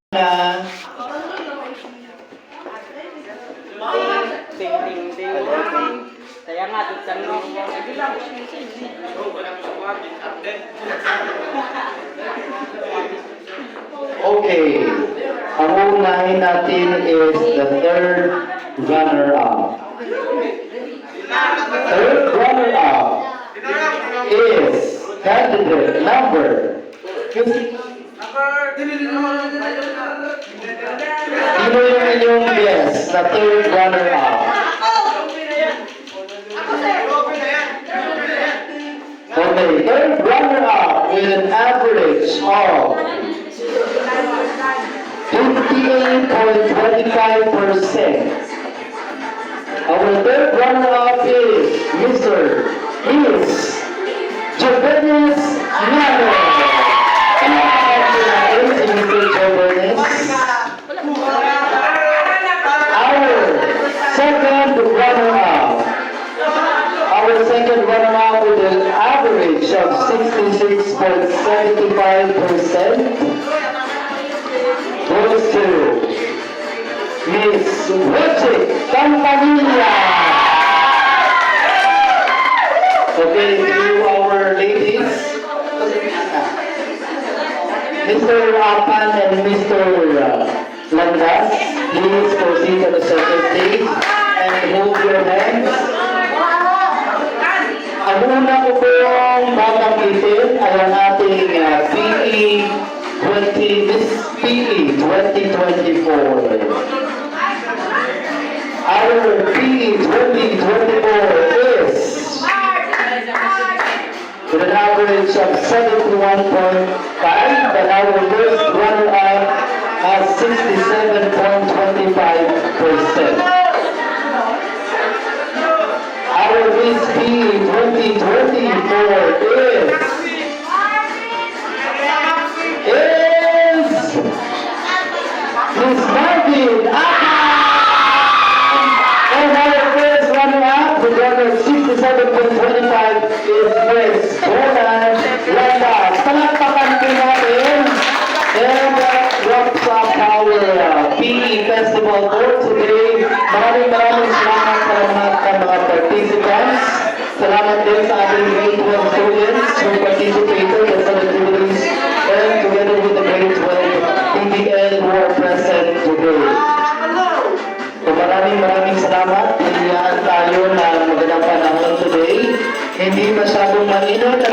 Na Ting ting ting. Saya nga tutsan mo. okay, ang unahin natin is the third runner-up. Third runner-up is candidate number. Sino yung inyong guess na third runner-up? Okay, third runner-up with an average of 58.25%. Our third runner-up is Mr. Jovenis Nano. Mr. Jovenis. Our second runner-up with an average of 66.75% goes to Miss Rochic Campanilla. Okay, to our ladies, Mr. Apan and Mr. Landas, please proceed to the second stage and hold your hands. Ang una ko pong babanggitin ay ang ating PE 2024. Our PE 2024 is with an average of 71.5, and our first runner-up has 67.25%. Our Miss PE 2024 is Miss Marvin Apan! And our first runner-up with an average of 67.25 is Miss Ronan Landas. Palakpakan po natin. And wraps up our PE Festival for today. Maraming salamat sa lahat ng mga participants. Salamat din sa ating grade 12 students who participated in some activities and together with the grade 12 PBL who are present today. So maraming salamat. Hinayaan tayo na magandang panahon today. Hindi masyadong mainit